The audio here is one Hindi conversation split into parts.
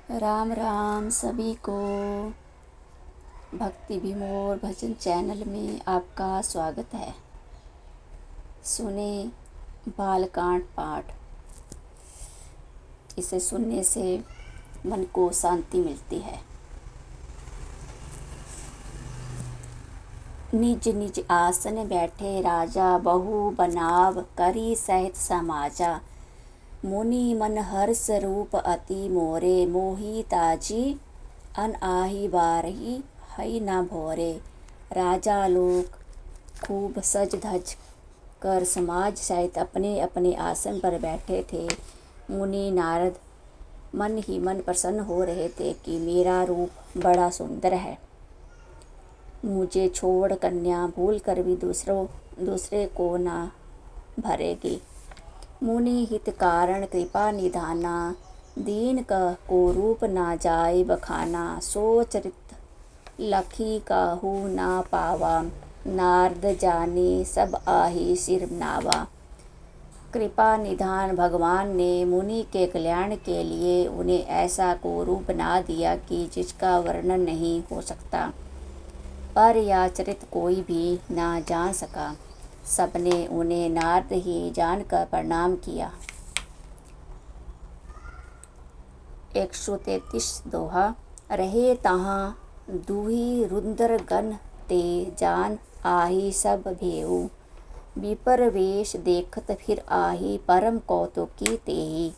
राम राम सभी को। भक्ति विमोर भजन चैनल में आपका स्वागत है। सुने बालकांड पाठ। इसे सुनने से मन को शांति मिलती है। निज निज आसन बैठे राजा, बहु बनाव करी सहित समाजा। मुनि मन हर्ष रूप अति मोरे, मोही ताजी अन आही बारही हई न भोरे। राजा लोग खूब सज धज कर समाज सहित अपने अपने आसन पर बैठे थे। मुनि नारद मन ही मन प्रसन्न हो रहे थे कि मेरा रूप बड़ा सुंदर है, मुझे छोड़ कन्या भूल कर भी दूसरे को ना भरेगी। मुनि हित कारण कृपा निधाना, दीन को रूप ना जाए बखाना। सो चरित लखी काहू ना पावा, नारद जाने सब आही सिर नावा। कृपा निधान भगवान ने मुनि के कल्याण के लिए उन्हें ऐसा को रूप ना दिया कि जिसका वर्णन नहीं हो सकता, पर यह चरित कोई भी ना जान सका। सबने उन्हें नारद ही जानकर प्रणाम किया। 133 दोहा। रहे तहाँ दूही रुंदर गण ते, जान आही सब भेऊ। विपर वेश देखत फिर आही, परम कौतुकी तेही।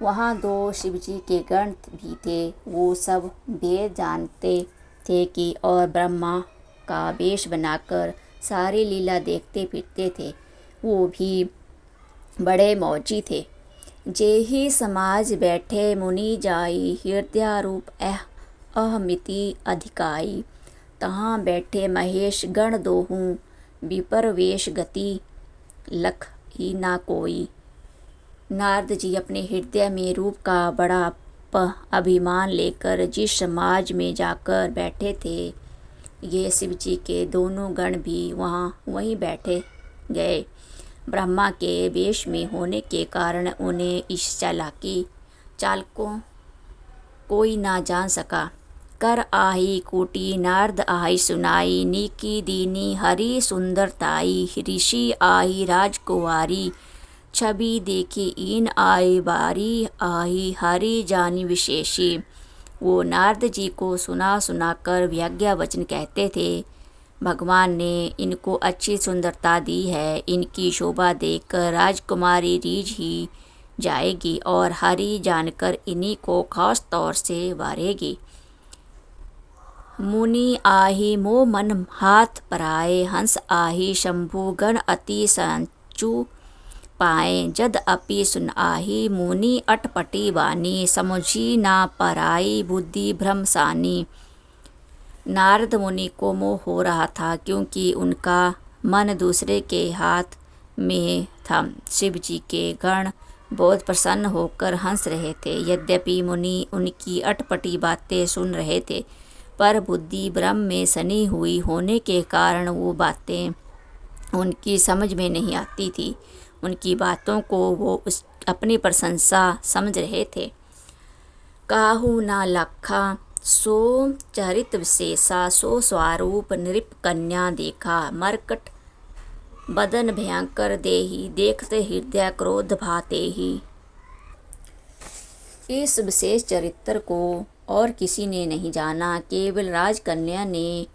वहाँ 2 शिवजी के गण भी थे। वो सब भेद जानते थे कि और ब्रह्मा का वेश बनाकर सारी लीला देखते फिरते थे। वो भी बड़े मौजी थे। जेहि समाज बैठे मुनि जाई, हृदय रूप अहमिति अधिकाई। तहाँ बैठे महेश गण दोहूँ, विपर वेश गति लख ही ना कोई। नारद जी अपने हृदय में रूप का बड़ा अभिमान लेकर जिस समाज में जाकर बैठे थे, ये शिव जी के दोनों गण भी वहीं बैठे गए। ब्रह्मा के वेश में होने के कारण उन्हें इस चाल को कोई ना जान सका। कर आही कूटी नारद आही सुनाई, नीकी दीनी हरि सुंदरताई। ऋषि आही राजकुमारी, छवि देखी इन आए बारी। आही हरि जानी विशेषी। वो नारद जी को सुना कर व्यज्ञा वचन कहते थे। भगवान ने इनको अच्छी सुंदरता दी है, इनकी शोभा देखकर राजकुमारी रीझ ही जाएगी और हरि जानकर इन्हीं को खास तौर से वारेगी। मुनि आही मोह मन हाथ पराए, हंस आही शंभु गण अति संचु पाए। जद अपि सुन आही मुनि अटपटी बानी, समझी ना पराई बुद्धि भ्रम सानी। नारद मुनि को मोह हो रहा था क्योंकि उनका मन दूसरे के हाथ में था। शिव जी के गण बहुत प्रसन्न होकर हंस रहे थे। यद्यपि मुनि उनकी अटपटी बातें सुन रहे थे, पर बुद्धि ब्रह्म में सनी हुई होने के कारण वो बातें उनकी समझ में नहीं आती थी। उनकी बातों को वो अपनी प्रशंसा समझ रहे थे। काहू ना लखा सो चरित विशेषा, सो स्वरूप नृप कन्या देखा। मरकट बदन भयंकर देही, देखते हृदय क्रोध भाते ही। इस विशेष चरित्र को और किसी ने नहीं जाना, केवल राजकन्या ने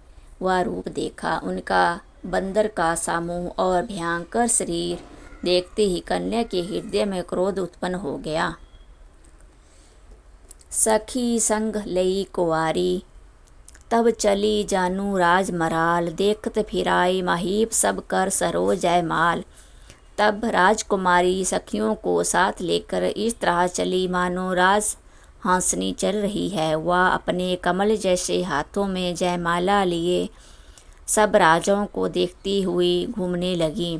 वह रूप देखा। उनका बंदर का समूह और भयंकर शरीर देखते ही कन्या के हृदय में क्रोध उत्पन्न हो गया। सखी संग लई कुंवारी, तब चली जानू राजमराल। देखत फिराई महीप सब कर सरो जयमाल। तब राजकुमारी सखियों को साथ लेकर इस तरह चली मानो राज हंसनी चल रही है। वह अपने कमल जैसे हाथों में जयमाला लिए सब राजाओं को देखती हुई घूमने लगी।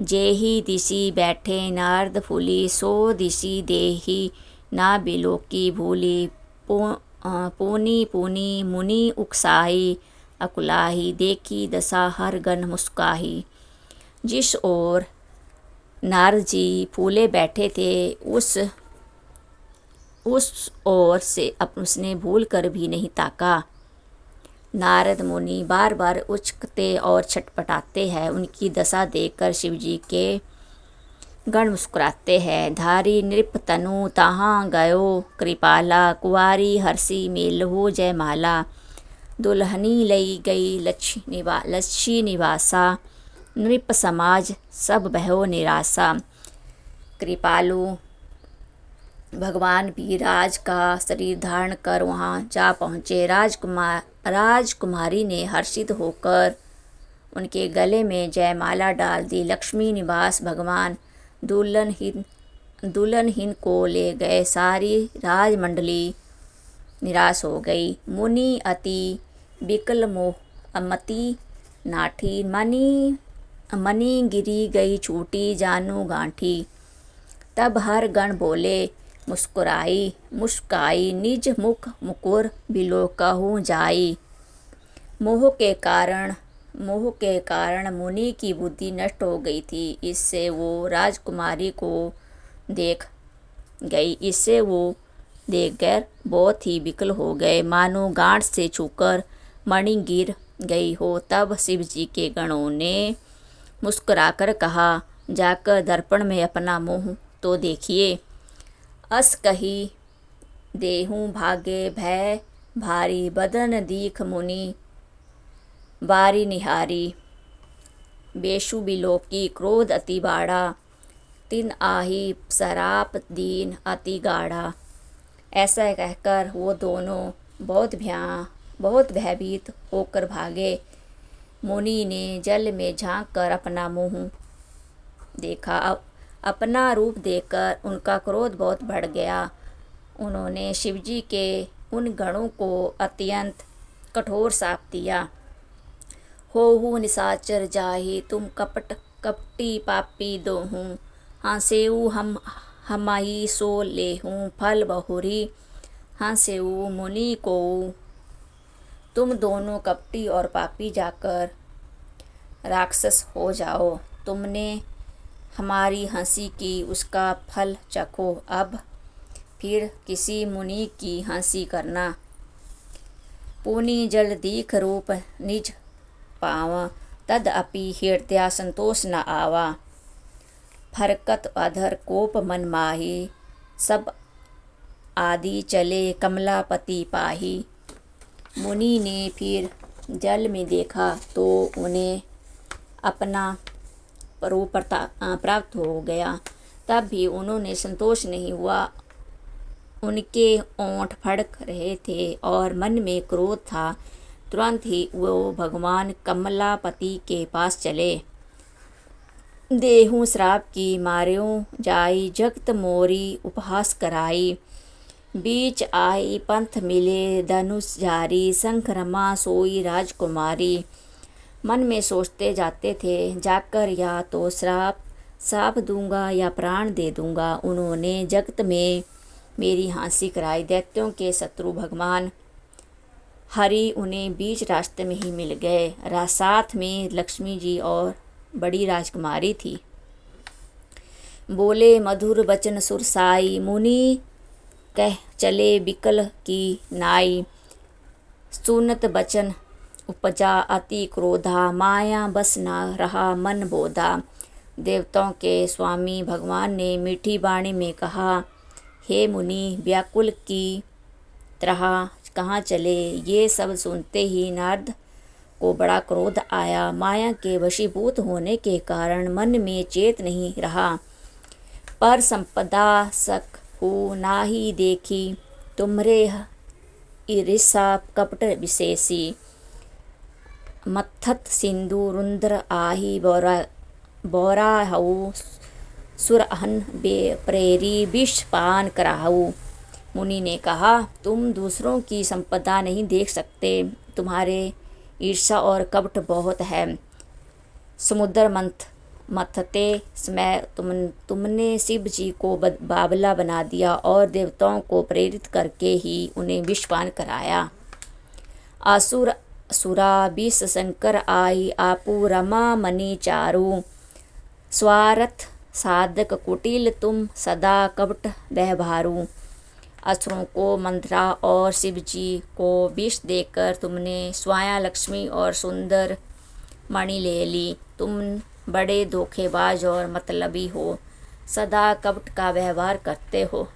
जेहि दिशि बैठे नारद फूली, सो दिशि देहि ना बिलोकी भूली। पूनी पूनी मुनि उकसाही, अकुलाही देखी दशा हर गण मुस्काही। जिस ओर नारद जी फूले बैठे थे, उस उस ओर से उसने भूल कर भी नहीं ताका। नारद मुनि बार बार उचकते और छटपटाते हैं। उनकी दशा देखकर शिवजी के गण मुस्कुराते हैं। धारी नृप तनु तहाँ गयो कृपाला, कुंवारी हर्षि मेलहु जयमाला। दुल्हनी लई गई लच्छी निवासा, नृप समाज सब भयो निराशा। कृपालु भगवान भी राज का शरीर धारण कर वहाँ जा पहुँचे। राजकुमारी ने हर्षित होकर उनके गले में जयमाला डाल दी। लक्ष्मी निवास भगवान दुल्हन को ले गए। सारी राजमंडली निराश हो गई। मुनि अति विकल मोहमती नाठी, मनी गिरी गई छूटी जानू गांठी। तब हर गण बोले मुस्काई, निज मुख मुकुर बिलोकहु जाई। मोह के कारण मुनि की बुद्धि नष्ट हो गई थी। इससे वो राजकुमारी को देख कर बहुत ही विकल हो गए, मानो गांठ से छूकर मणि गिर गई हो। तब शिव जी के गणों ने मुस्कुराकर कहा, जाकर दर्पण में अपना मुँह तो देखिए। अस कही देहूँ भागे भय भारी, बदन दीख मुनि बारी निहारी। बेशु बिलोकी क्रोध अति बाड़ा, तिन आही सराप दीन अति गाढ़ा। ऐसा कहकर वो दोनों बहुत भयभीत होकर भागे। मुनि ने जल में झांक कर अपना मुँह देखा। अपना रूप देखकर उनका क्रोध बहुत बढ़ गया। उन्होंने शिवजी के उन गणों को अत्यंत कठोर शाप दिया। होहु निशाचर जाहि तुम कपटी पापी दोहूँ, हाँसेऊ हमाही सो लेहूँ फल बहुरी। हाँसेऊ मुनि को, तुम दोनों कपटी और पापी जाकर राक्षस हो जाओ। तुमने हमारी हंसी की, उसका फल चखो। अब फिर किसी मुनि की हंसी करना। पुनि जल दीख रूप निज पावा, तद अपि हृदय संतोष न आवा। फरकत अधर कोप मन माही, सब आदि चले कमलापति पाही। मुनि ने फिर जल में देखा तो उन्हें अपना रूप प्राप्त हो गया। तब भी उन्होंने संतोष नहीं हुआ। उनके ओंठ फड़क रहे थे और मन में क्रोध था। तुरंत ही वो भगवान कमलापति के पास चले। देहूँ श्राप की मार्यों जाई, जगत मोरी उपहास कराई। बीच आई पंथ मिले धनुष झारी, शंख रमा सोई राजकुमारी। मन में सोचते जाते थे, जाकर या तो श्राप दूंगा या प्राण दे दूंगा। उन्होंने जगत में मेरी हंसी कराई। दैत्यों के शत्रु भगवान हरि उन्हें बीच रास्ते में ही मिल गए। साथ में लक्ष्मी जी और बड़ी राजकुमारी थी। बोले मधुर बचन सुरसाई, मुनि कह चले बिकल की नाई। सुनत बचन उपजा अति क्रोधा, माया बस न रहा मन बोधा। देवताओं के स्वामी भगवान ने मीठी वाणी में कहा, हे मुनि, व्याकुल की तरह कहाँ चले। ये सब सुनते ही नारद को बड़ा क्रोध आया। माया के वशीभूत होने के कारण मन में चेत नहीं रहा। पर संपदा सक हो नाही देखी, तुमरे ईर्षा कपट विशेषी। मत्थत सिंधु रुंद्र आही बोरा हऊ, सुरहन प्रेरी विष पान कराहू। मुनि ने कहा, तुम दूसरों की संपदा नहीं देख सकते, तुम्हारे ईर्षा और कपट बहुत है। समुद्र मथते समय तुमने शिव जी को बावला बना दिया और देवताओं को प्रेरित करके ही उन्हें विषपान कराया। सुरा विष शंकर आई, आपू रमा मणि चारू। स्वार्थ साधक कुटिल तुम सदा कपट व्यवहारू। असुरों को मंथरा और शिव जी को विष देकर तुमने स्वयं लक्ष्मी और सुंदर मणि ले ली। तुम बड़े धोखेबाज और मतलबी हो, सदा कपट का व्यवहार करते हो।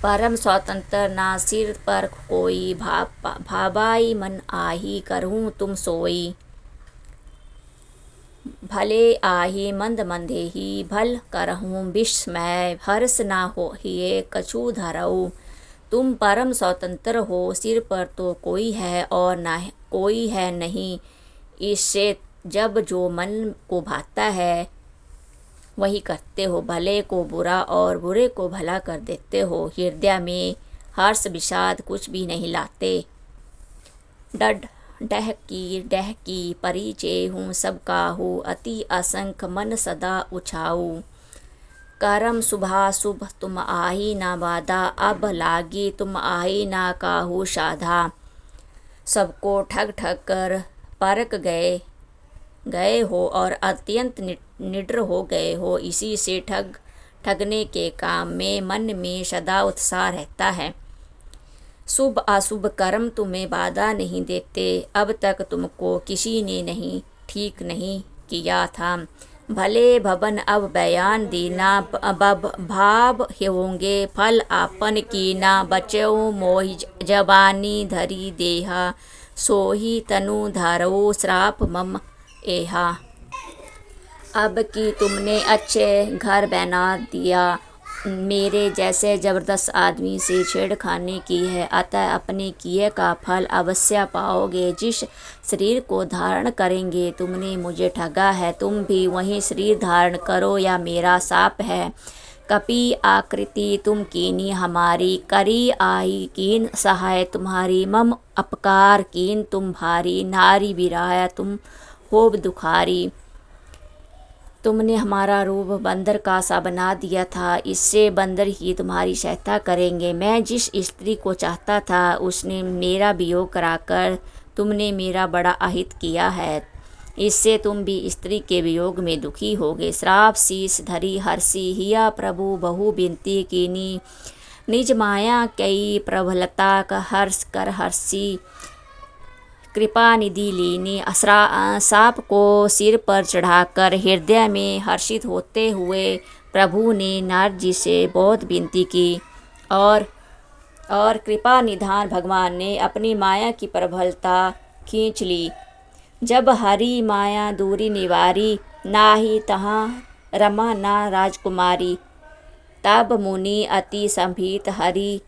परम स्वतंत्र ना सिर पर कोई, भाबाई मन आही करहूँ तुम सोई। भले आही मंद मंदेही, भल करहूँ विस्मय, हर्ष ना हो हिये कछु धरऊ। तुम परम स्वतंत्र हो, सिर पर तो कोई है और ना कोई है नहीं। इससे जब जो मन को भाता है वही करते हो। भले को बुरा और बुरे को भला कर देते हो। हृदय में हर्ष विषाद कुछ भी नहीं लाते। डहकी परिचय हूँ सब काहू, अति असंख मन सदा उछाऊ। करम शुभाशुभ तुम आही ना बाधा, अब लागी तुम आही ना काहू साधा। सबको ठग ठग कर परख गए हो और अत्यंत निडर हो गए हो। इसी से ठगने के काम में मन में सदा उत्साह रहता है। शुभ अशुभ कर्म तुम्हें बाधा नहीं देते। अब तक तुमको किसी ने नहीं ठीक नहीं किया था। भले भवन अब बयान दीना, भाव होंगे फल आपन कीना। बचो मोहि जवानी धरी देहा, सोही तनु धारो श्राप मम एहा। अब कि तुमने अच्छे घर बना दिया, मेरे जैसे जबरदस्त आदमी से छेड़खानी की है, अतः अपने किए का फल अवश्य पाओगे। जिस शरीर को धारण करेंगे तुमने मुझे ठगा है, तुम भी वही शरीर धारण करो या मेरा शाप है। कपि आकृति तुम कीनी हमारी, करी आई कीन सहाय तुम्हारी। मम अपकार कीन तुम भारी, नारी बिराया तुम हो दुखारी। तुमने हमारा रूप बंदर का सा बना दिया था, इससे बंदर ही तुम्हारी सहायता करेंगे। मैं जिस स्त्री को चाहता था उसने मेरा वियोग कराकर तुमने मेरा बड़ा अहित किया है, इससे तुम भी स्त्री के वियोग में दुखी होगे। श्राप शीश धरी हर्षी, हिया प्रभु बहु विनती कीनी। निज माया कई प्रबलता का हर्ष कर हर्षी, कृपा निधि लीनी। सांप को सिर पर चढ़ाकर हृदय में हर्षित होते हुए प्रभु ने नारद जी से बहुत विनती की और कृपा निधान भगवान ने अपनी माया की प्रबलता खींच ली। जब हरि माया दूरी निवारी, नाही तहाँ रमा ना राजकुमारी। तब मुनि अति संभीत हरि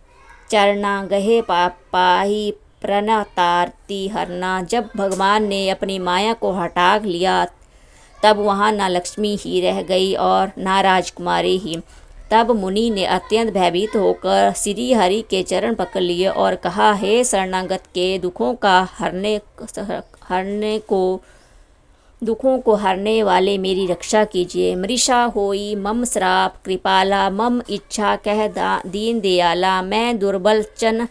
चरना, गहे पाही प्रणतारती हरना। जब भगवान ने अपनी माया को हटा लिया तब वहाँ न लक्ष्मी ही रह गई और न राजकुमारी ही। तब मुनि ने अत्यंत भयभीत होकर श्री हरि के चरण पकड़ लिए और कहा, हे शरणागत के दुखों को हरने वाले मेरी रक्षा कीजिए। मृषा होई मम श्राप कृपाला, मम इच्छा कह दीन दयाला। मैं दुर्बल चन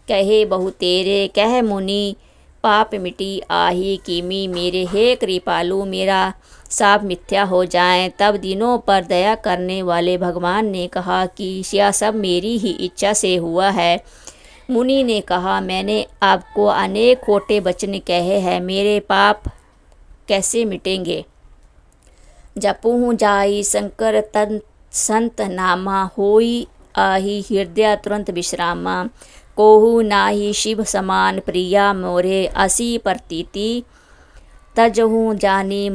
कहे बहु तेरे, कह मुनि पाप मिटी आही कीमी मेरे। हे कृपालु, मेरा साप मिथ्या हो जाए। तब दिनों पर दया करने वाले भगवान ने कहा कि यह सब मेरी ही इच्छा से हुआ है। मुनि ने कहा, मैंने आपको अनेक खोटे वचन कहे हैं, मेरे पाप कैसे मिटेंगे। जपूँ जाई शंकर तन संत नामा, होई आही हृदय तुरंत विश्रामा। कोहू नाही शिव समान प्रिया मोरे, असी प्रतीति तजहूँ जानी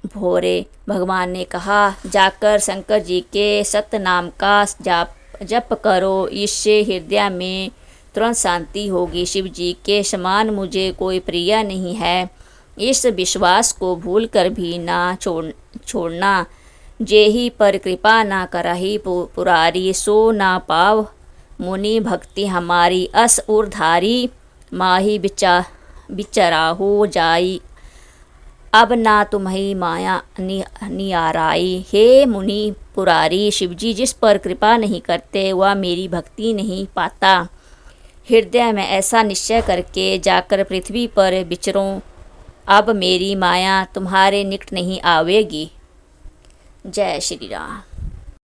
भोरे। भगवान ने कहा, जाकर शंकर जी के सत्य नाम का जप करो, इससे हृदय में तुरंत शांति होगी। शिव जी के समान मुझे कोई प्रिय नहीं है, इस विश्वास को भूल कर भी ना छोड़ना। जेहि पर कृपा ना करही पुरारी, सो ना पाव मुनि भक्ति हमारी। अस उर्धारी माही बिचराहु जाई, अब ना तुम्हें माया नियाराई। हे मुनि पुरारी, शिवजी जिस पर कृपा नहीं करते वह मेरी भक्ति नहीं पाता। हृदय में ऐसा निश्चय करके जाकर पृथ्वी पर विचरो, अब मेरी माया तुम्हारे निकट नहीं आवेगी। जय श्री राम।